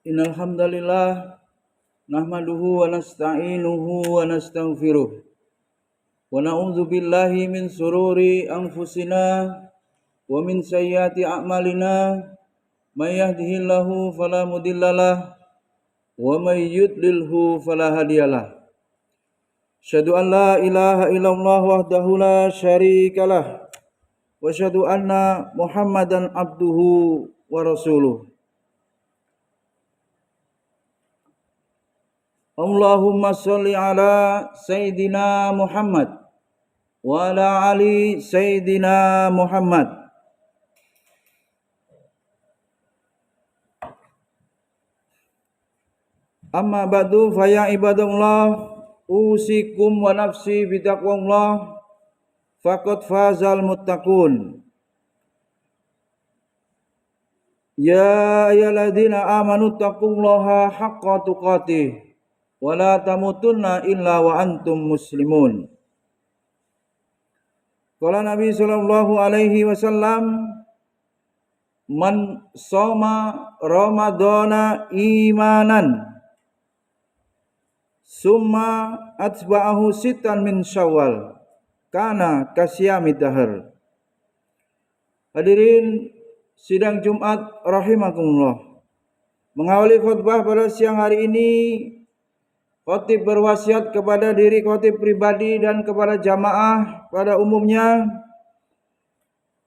Innal hamdalillah nahmaduhu wa nasta'inuhu wa nastaghfiruh wa na'udzu billahi min sururi anfusina wa min sayyiati a'malina may yahdihillahu fala mudhillalah wa may yudlilhu fala hadiyalah. Asyhadu an la ilaha illallah wahdahu la syarikalah wa asyhadu anna Muhammadan abduhu wa rasuluh. Allahumma sholli ala Sayyidina Muhammad wa ala ali Sayyidina Muhammad. Amma ba'du fa ya ibadallah usikum wa nafsi bitaqwallah faqad fazal muttaqun. Ya ayyuhalladzina amanu taqullaha haqqa tuqatih wa la tamutunna illa wa antum muslimun. Qala Nabi sallallahu alaihi wasallam, man shoma ramadhana imanan summa atba'ahu sitan min syawal kana kasyami dahar. Hadirin sidang Jumat rahimakumullah. Mengawali khutbah pada siang hari ini, khatib berwasiat kepada diri khatib pribadi dan kepada jamaah pada umumnya,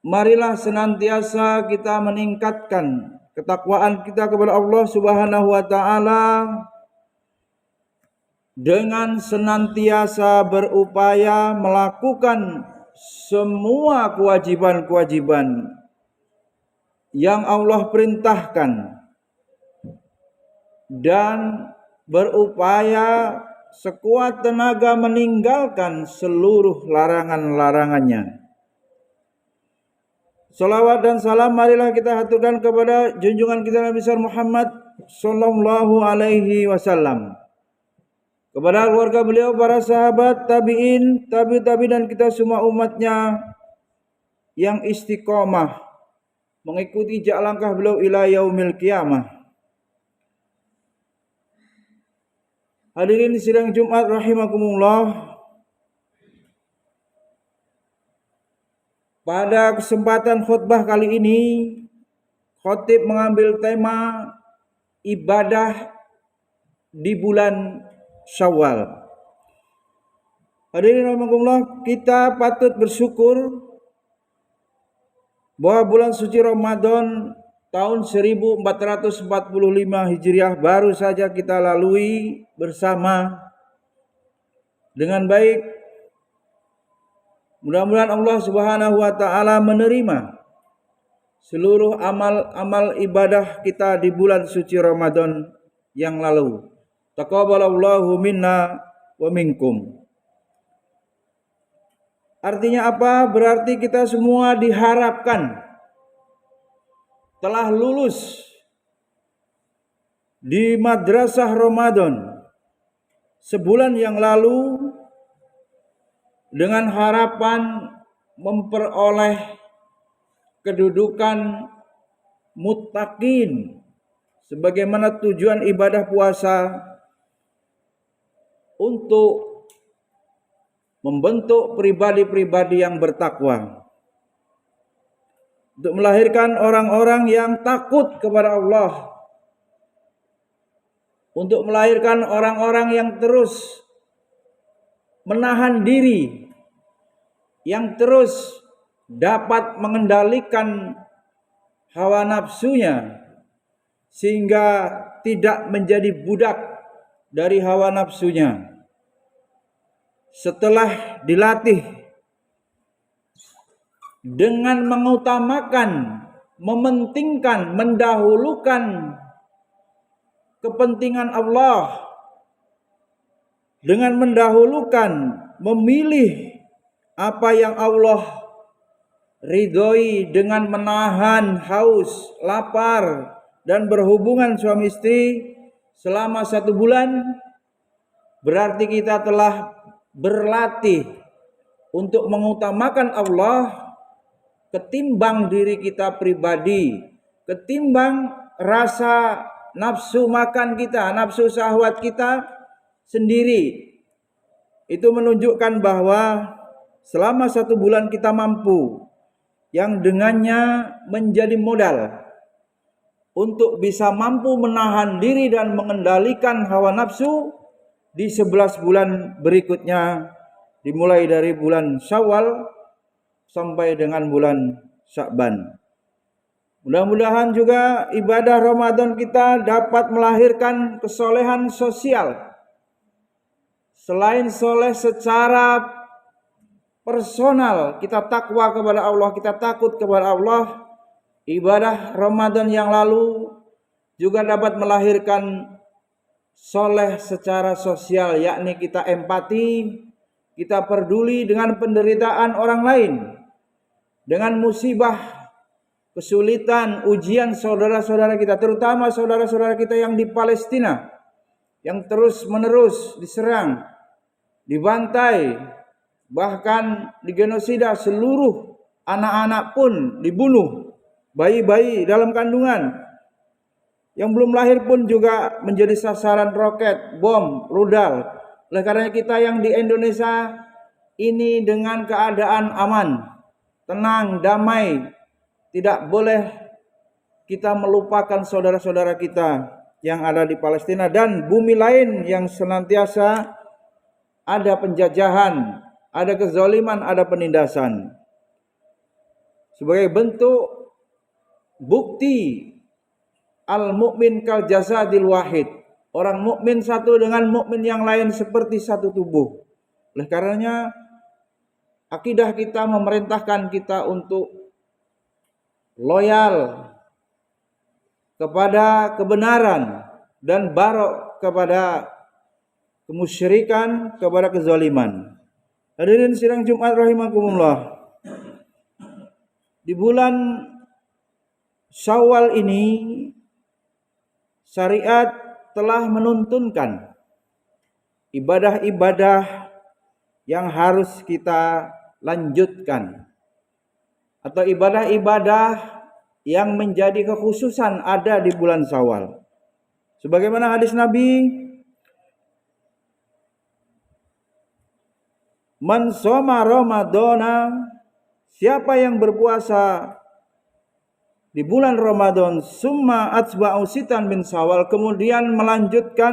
marilah senantiasa kita meningkatkan ketakwaan kita kepada Allah Subhanahu wa taala dengan senantiasa berupaya melakukan semua kewajiban-kewajiban yang Allah perintahkan dan berupaya sekuat tenaga meninggalkan seluruh larangan-larangannya. Salawat dan salam marilah kita haturkan kepada junjungan kita Nabi besar Muhammad sallallahu alaihi wasallam, kepada keluarga beliau, para sahabat, tabi'in, tabi', dan kita semua umatnya yang istiqomah mengikuti jejak langkah beliau ila yaumil qiyamah. Hadirin sidang Jumat rahimakumullah. Pada kesempatan khutbah kali ini, khatib mengambil tema ibadah di bulan Syawal. Hadirin rahimakumullah, kita patut bersyukur bahwa bulan suci Ramadan tahun 1445 Hijriah baru saja kita lalui bersama dengan baik. Mudah-mudahan Allah Subhanahu wa taala menerima seluruh amal-amal ibadah kita di bulan suci Ramadan yang lalu. Taqabbalallahu minna wa minkum. Artinya apa? Berarti kita semua diharapkan telah lulus di madrasah Ramadan sebulan yang lalu dengan harapan memperoleh kedudukan muttaqin sebagaimana tujuan ibadah puasa untuk membentuk pribadi-pribadi yang bertakwa, untuk melahirkan orang-orang yang takut kepada Allah, untuk melahirkan orang-orang yang terus menahan diri, yang terus dapat mengendalikan hawa nafsunya sehingga tidak menjadi budak dari hawa nafsunya. Setelah dilatih dengan mengutamakan, mementingkan, mendahulukan kepentingan Allah, dengan mendahulukan, memilih apa yang Allah ridhoi dengan menahan haus, lapar, dan berhubungan suami istri selama 1 bulan, berarti kita telah berlatih untuk mengutamakan Allah ketimbang diri kita pribadi, ketimbang rasa nafsu makan kita, nafsu syahwat kita sendiri. Itu menunjukkan bahwa selama 1 bulan kita mampu, yang dengannya menjadi modal untuk bisa mampu menahan diri dan mengendalikan hawa nafsu di 11 bulan berikutnya, dimulai dari bulan Syawal sampai dengan bulan Sya'ban. Mudah-mudahan juga ibadah Ramadan kita dapat melahirkan kesolehan sosial. Selain soleh secara personal, kita takwa kepada Allah, kita takut kepada Allah, ibadah Ramadan yang lalu juga dapat melahirkan soleh secara sosial, yakni kita empati, kita peduli dengan penderitaan orang lain, dengan musibah, kesulitan, ujian saudara-saudara kita, terutama saudara-saudara kita yang di Palestina, yang terus-menerus diserang, dibantai, bahkan digenosida, seluruh anak-anak pun dibunuh, bayi-bayi dalam kandungan, yang belum lahir pun juga menjadi sasaran roket, bom, rudal. Oleh karena kita yang di Indonesia ini dengan keadaan aman, tenang, damai, tidak boleh kita melupakan saudara-saudara kita yang ada di Palestina dan bumi lain yang senantiasa ada penjajahan, ada kezaliman, ada penindasan. Sebagai bentuk bukti al-mu'min kal jasadil wahid. Orang mukmin satu dengan mukmin yang lain seperti satu tubuh. Oleh karenanya akidah kita memerintahkan kita untuk loyal kepada kebenaran dan barok kepada kemusyrikan, kepada kezaliman. Hadirin sidang Jumat rahimakumullah. Di bulan Syawal ini syariat telah menuntunkan ibadah-ibadah yang harus kita lanjutkan, atau ibadah-ibadah yang menjadi kekhususan ada di bulan Syawal. Sebagaimana hadis Nabi, man shoma Ramadana, siapa yang berpuasa di bulan Ramadan, summa atba'u sitan min Syawal, kemudian melanjutkan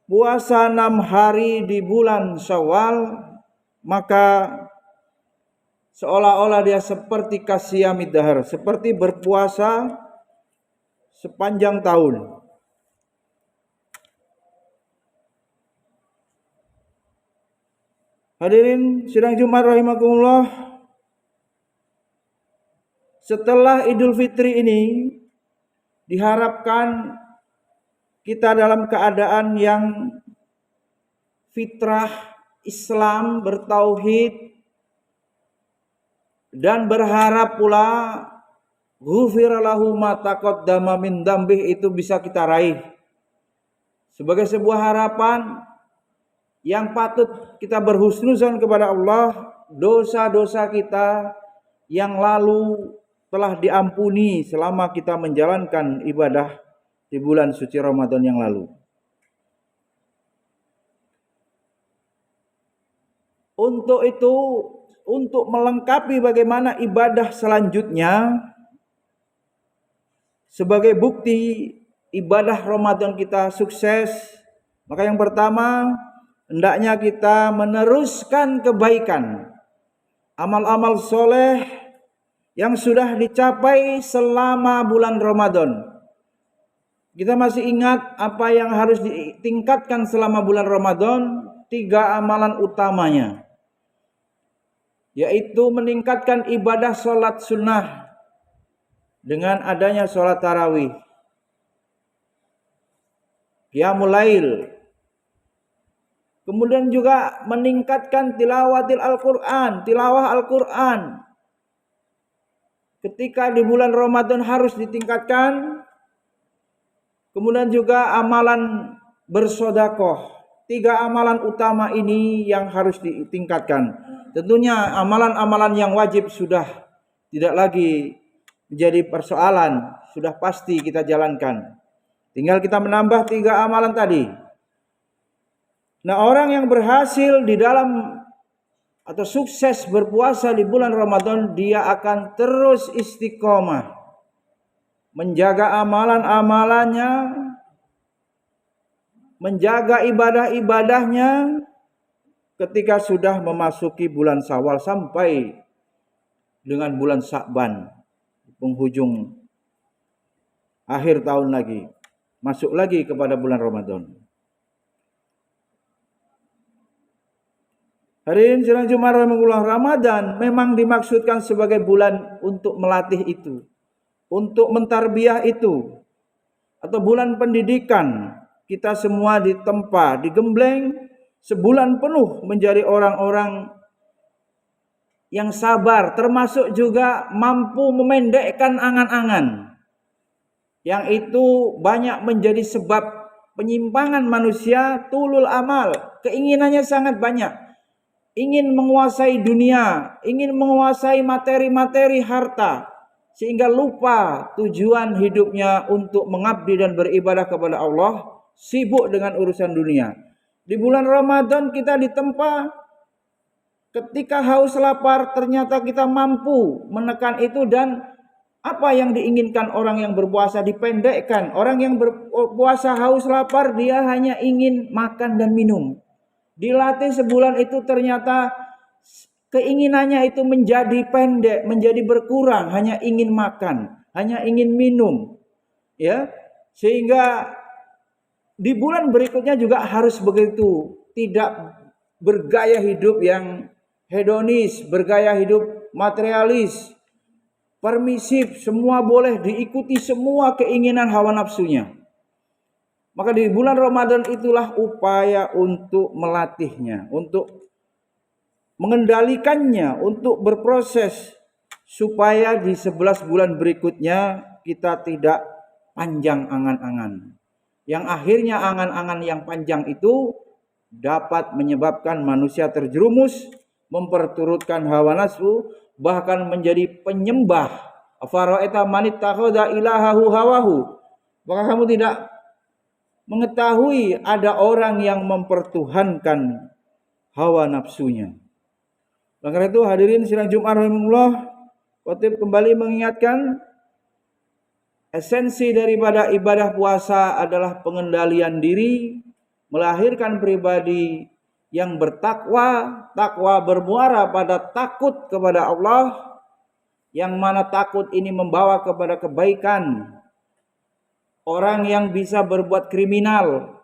puasa 6 hari di bulan Syawal, maka seolah-olah dia seperti kasiyamid dahar, seperti berpuasa sepanjang tahun. Hadirin sidang Jumat rahimakumullah, setelah Idul Fitri ini diharapkan kita dalam keadaan yang fitrah Islam, bertauhid, dan berharap pula ghufira lahu ma taqaddama min dzambih, itu bisa kita raih sebagai sebuah harapan yang patut kita berhusnuzon kepada Allah. Dosa-dosa kita yang lalu telah diampuni selama kita menjalankan ibadah di bulan suci Ramadan yang lalu. Untuk itu, untuk melengkapi bagaimana ibadah selanjutnya, sebagai bukti ibadah Ramadan kita sukses, maka yang pertama, hendaknya kita meneruskan kebaikan, amal-amal soleh yang sudah dicapai selama bulan Ramadan. Kita masih ingat apa yang harus ditingkatkan selama bulan Ramadan? 3 amalan utamanya, yaitu meningkatkan ibadah sholat sunnah dengan adanya sholat tarawih, qiyamul lail, kemudian juga meningkatkan tilawatil Al-Quran, tilawah Al-Quran. Ketika di bulan Ramadan harus ditingkatkan. Kemudian juga amalan bersodakoh. 3 amalan utama ini yang harus ditingkatkan. Tentunya amalan-amalan yang wajib sudah tidak lagi menjadi persoalan, sudah pasti kita jalankan. Tinggal kita menambah 3 amalan tadi. Nah, orang yang berhasil di dalam atau sukses berpuasa di bulan Ramadan, dia akan terus istiqomah menjaga amalan-amalannya, menjaga ibadah-ibadahnya ketika sudah memasuki bulan Syawal sampai dengan bulan Sya'ban, penghujung akhir tahun lagi, masuk lagi kepada bulan Ramadan. Hadirin sidang Jumat Ramadan memang dimaksudkan sebagai bulan untuk melatih itu, untuk mentarbiah itu, atau bulan pendidikan. Kita semua ditempa, digembleng sebulan penuh menjadi orang-orang yang sabar, termasuk juga mampu memendekkan angan-angan. Yang itu banyak menjadi sebab penyimpangan manusia, tulul amal, keinginannya sangat banyak. Ingin menguasai dunia, ingin menguasai materi-materi harta, sehingga lupa tujuan hidupnya untuk mengabdi dan beribadah kepada Allah, sibuk dengan urusan dunia. Di bulan Ramadan kita ditempa ketika haus lapar, ternyata kita mampu menekan itu, dan apa yang diinginkan orang yang berpuasa dipendekkan. Orang yang berpuasa haus lapar, dia hanya ingin makan dan minum. Dilatih sebulan itu ternyata keinginannya itu menjadi pendek, menjadi berkurang, hanya ingin makan, hanya ingin minum. Ya, sehingga di bulan berikutnya juga harus begitu, tidak bergaya hidup yang hedonis, bergaya hidup materialis, permisif, semua boleh diikuti, semua keinginan hawa nafsunya. Maka di bulan Ramadan itulah upaya untuk melatihnya, untuk mengendalikannya, untuk berproses supaya di 11 bulan berikutnya kita tidak panjang angan-angan. Yang akhirnya angan-angan yang panjang itu dapat menyebabkan manusia terjerumus, memperturutkan hawa nafsu, bahkan menjadi penyembah. Afara'aita man ittakhadha ilahahu hawahu. Maka kamu tidak mengetahui ada orang yang mempertuhankan hawa nafsunya. Karena itu hadirin sidang Jumat rahimahullah, khotib kembali mengingatkan esensi daripada ibadah puasa adalah pengendalian diri, melahirkan pribadi yang bertakwa, takwa bermuara pada takut kepada Allah, yang mana takut ini membawa kepada kebaikan. Orang yang bisa berbuat kriminal,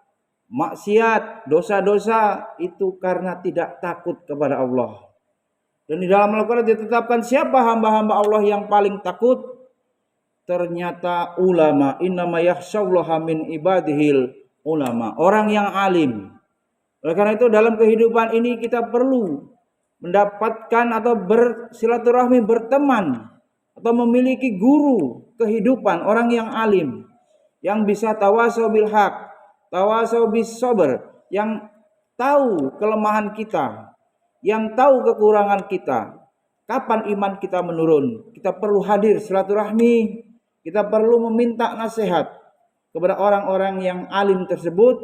maksiat, dosa-dosa itu karena tidak takut kepada Allah. Dan di dalam Al-Quran ditetapkan siapa hamba-hamba Allah yang paling takut? Ternyata ulama. Innama yakhsyallaha min ibadihil ulama. Orang yang alim. Oleh karena itu dalam kehidupan ini kita perlu mendapatkan atau bersilaturahmi, berteman, atau memiliki guru kehidupan, orang yang alim, yang bisa tawasau bil haq, tawasau bis sabr, yang tahu kelemahan kita, yang tahu kekurangan kita, kapan iman kita menurun. Kita perlu hadir silaturahmi, kita perlu meminta nasihat kepada orang-orang yang alim tersebut,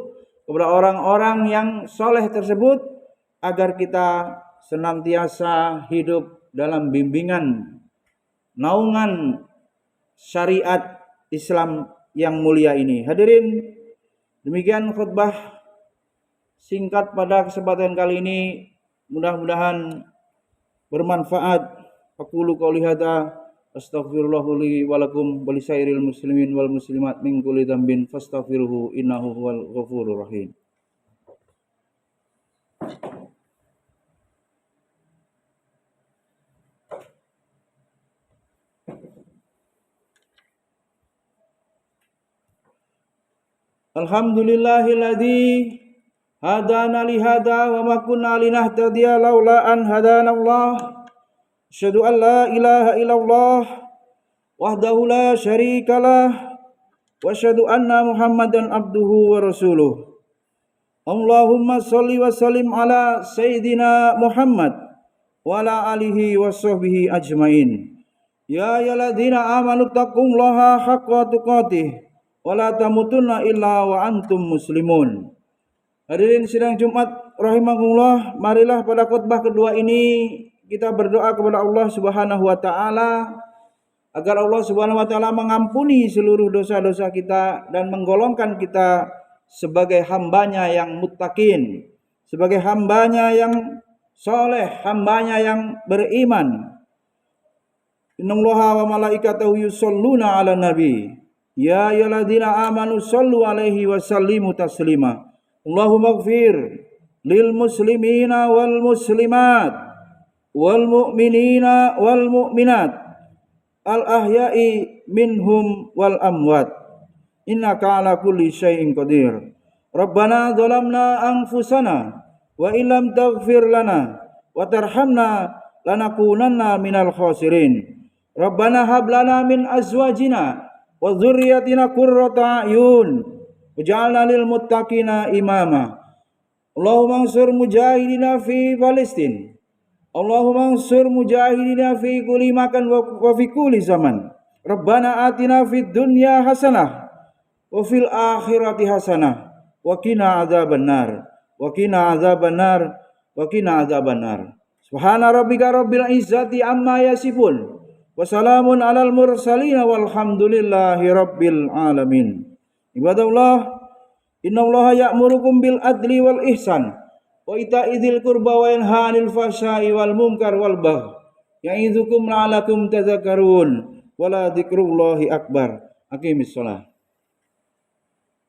kepada orang-orang yang soleh tersebut, agar kita senantiasa hidup dalam bimbingan, naungan syariat Islam yang mulia ini. Hadirin, demikian khutbah singkat pada kesempatan kali ini. Mudah-mudahan bermanfaat. Aqulu qouli hadza astaghfirullah li wa lakum wa lisairil muslimin wal muslimat min kulli dzambin fastaghfiruhu innahu huwal ghafurur rahim. Alhamdulillahilladzi hadana li hada wa ma kunna linahtadiya laula an hadanallah. Asyhadu an la ilaha illallah wahdahu la syarikalah wa asyhadu anna Muhammadan abduhu wa rasuluh. Allahumma shalli wa sallim ala sayyidina Muhammad wa ala alihi wa sahbihi ajmain. Ya ayyuhalladzina amanu taqullaha haqqa tuqatih wa la tamutunna illa wa antum muslimun. Hadirin sidang Jumat rahimakumullah, marilah pada khutbah kedua ini kita berdoa kepada Allah Subhanahu wa taala agar Allah Subhanahu wa taala mengampuni seluruh dosa-dosa kita dan menggolongkan kita sebagai hambanya yang muttaqin, sebagai hambanya yang soleh, hambanya yang beriman. Innallaha wa malaikatahu yusholluna 'alan nabi. Ya ayyuhalladzina amanu shollu 'alaihi wa sallimu taslima. Allahumma ighfir lil muslimina wal muslimat wal mu'minina wal mu'minat al ahya'i minhum wal amwat. Innaka 'ala kulli syai'in qadir. Rabbana dzalamna anfusana wa illam taghfir lana wa tarhamna lanakunanna minal khasirin. Rabbana hab lana min azwajina wa dzurriyyatina qurrata a'yun waj'alna lil muttaqina imama. Allahumma ansur mujahidina fi Palestin. Allahumma ansur mujahidina fi kulli makan wa fi kulli zaman. Rabbana atina fid dunya hasanah wa fil akhirati hasanah wa qina adzabannar wa qina adzabannar wa qina adzabannar. Subhana rabbika rabbil izzati amma yasifun. Wassalamun alal mursalin walhamdulillahi rabbil alamin. Ibadallah, innallaha ya'murukum bil adli wal ihsan wa ita'i dzil qurba wa yanha 'anil fahsya'i wal munkar wal baghi ya'idzukum la'allakum tadhakkarun. Wala dzikrullahi akbar. Aqimissalah.